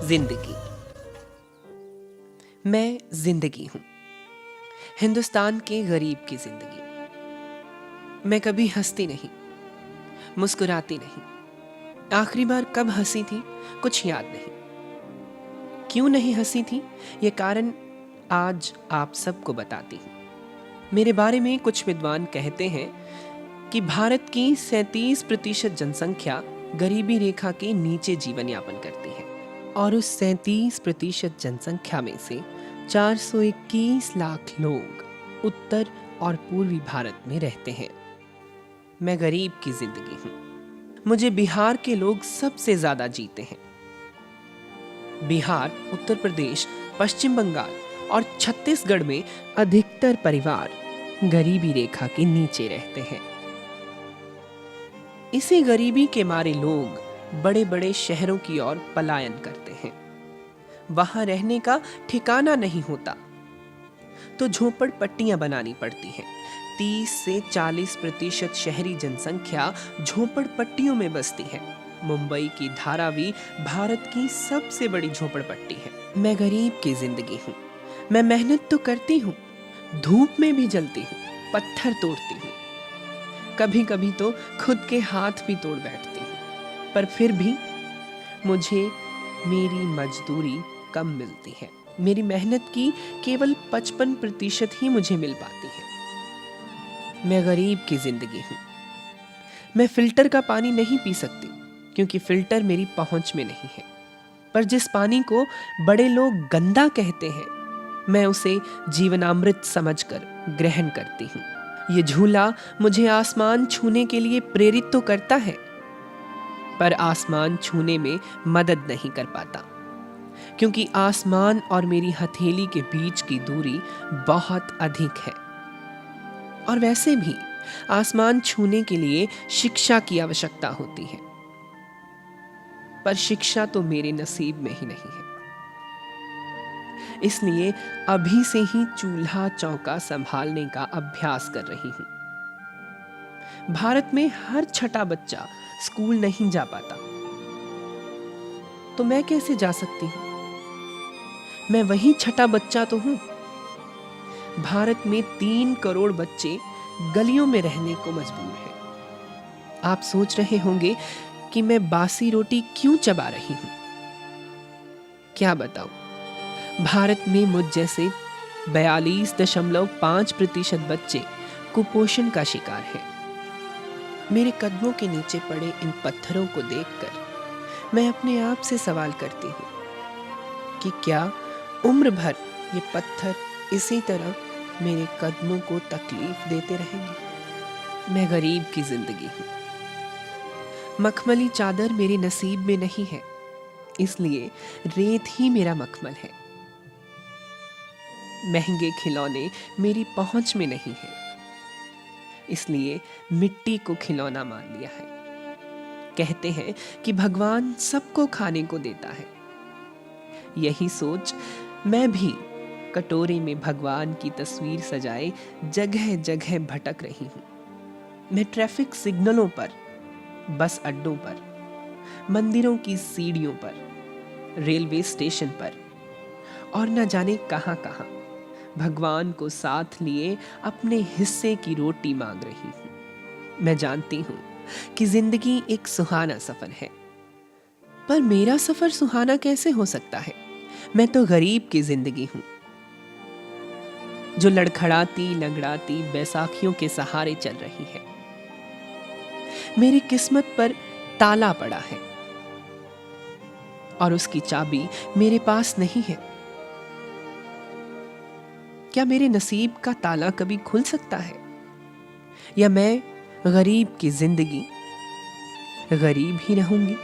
जिंदगी। मैं जिंदगी हूं, हिंदुस्तान के गरीब की जिंदगी। मैं कभी हंसती नहीं, मुस्कुराती नहीं। आखिरी बार कब हंसी थी कुछ याद नहीं। क्यों नहीं हंसी थी ये कारण आज आप सबको बताती हूं। मेरे बारे में कुछ विद्वान कहते हैं कि भारत की 37% जनसंख्या गरीबी रेखा के नीचे जीवन यापन करती है और उस 37% जनसंख्या में से 421 लाख लोग उत्तर और पूर्वी भारत में रहते हैं। मैं गरीब की जिंदगी हूं। मुझे बिहार के लोग सबसे ज्यादा जीते हैं। बिहार, उत्तर प्रदेश, पश्चिम बंगाल और छत्तीसगढ़ में अधिकतर परिवार गरीबी रेखा के नीचे रहते हैं। इसी गरीबी के मारे लोग बड़े बड़े शहरों की ओर पलायन करते हैं। वहां रहने का ठिकाना नहीं होता तो झोपड़पट्टियां बनानी पड़ती हैं। 30 से 40% शहरी जनसंख्या झोपड़पट्टियों में बसती है। मुंबई की धारावी भारत की सबसे बड़ी झोपड़पट्टी है। मैं गरीब की जिंदगी हूँ। मैं मेहनत तो करती हूँ, धूप में भी जलती हूँ, पत्थर तोड़ती हूँ, कभी कभी तो खुद के हाथ भी तोड़ बैठती हूँ, पर फिर भी मुझे मेरी मजदूरी कम मिलती है। मेरी मेहनत की केवल 55% ही मुझे मिल पाती है। मैं गरीब की जिंदगी हूँ। मैं फिल्टर का पानी नहीं पी सकती क्योंकि फिल्टर मेरी पहुंच में नहीं है, पर जिस पानी को बड़े लोग गंदा कहते हैं मैं उसे जीवनामृत समझकर ग्रहण करती हूँ। ये झूला मुझे आसमान छूने के लिए प्रेरित तो करता है, पर आसमान छूने में मदद नहीं कर पाता क्योंकि आसमान और मेरी हथेली के बीच की दूरी बहुत अधिक है। और वैसे भी आसमान छूने के लिए शिक्षा की आवश्यकता होती है, पर शिक्षा तो मेरे नसीब में ही नहीं है। इसलिए अभी से ही चूल्हा चौका संभालने का अभ्यास कर रही हूं। भारत में हर छठा बच्चा स्कूल नहीं जा पाता, तो मैं कैसे जा सकती हूं? मैं वही छठा बच्चा तो हूं। भारत में 3 करोड़ बच्चे गलियों में रहने को मजबूर हैं। आप सोच रहे होंगे कि मैं बासी रोटी क्यों चबा रही हूं। क्या बताऊं, भारत में मुझ जैसे 42.5% बच्चे कुपोषण का शिकार हैं। मेरे कदमों के नीचे पड़े इन पत्थरों को देखकर मैं अपने आप से सवाल करती हूँ कि क्या उम्र भर ये पत्थर इसी तरह मेरे कदमों को तकलीफ देते रहेंगे। मैं गरीब की जिंदगी हूँ। मखमली चादर मेरे नसीब में नहीं है, इसलिए रेत ही मेरा मखमल है। महंगे खिलौने मेरी पहुंच में नहीं है, इसलिए मिट्टी को खिलौना मान लिया है। कहते हैं कि भगवान सबको खाने को देता है। यही सोच मैं भी कटोरे में भगवान की तस्वीर सजाए जगह जगह भटक रही हूं। मैं ट्रैफिक सिग्नलों पर, बस अड्डों पर, मंदिरों की सीढ़ियों पर, रेलवे स्टेशन पर और न जाने कहां कहां भगवान को साथ लिए अपने हिस्से की रोटी मांग रही हूं। मैं जानती हूं कि जिंदगी एक सुहाना सफर है, पर मेरा सफर सुहाना कैसे हो सकता है? मैं तो गरीब की जिंदगी हूं, जो लड़खड़ाती लंगड़ाती बैसाखियों के सहारे चल रही है। मेरी किस्मत पर ताला पड़ा है और उसकी चाबी मेरे पास नहीं है। क्या मेरे नसीब का ताला कभी खुल सकता है, या मैं गरीब की जिंदगी गरीब ही रहूंगी?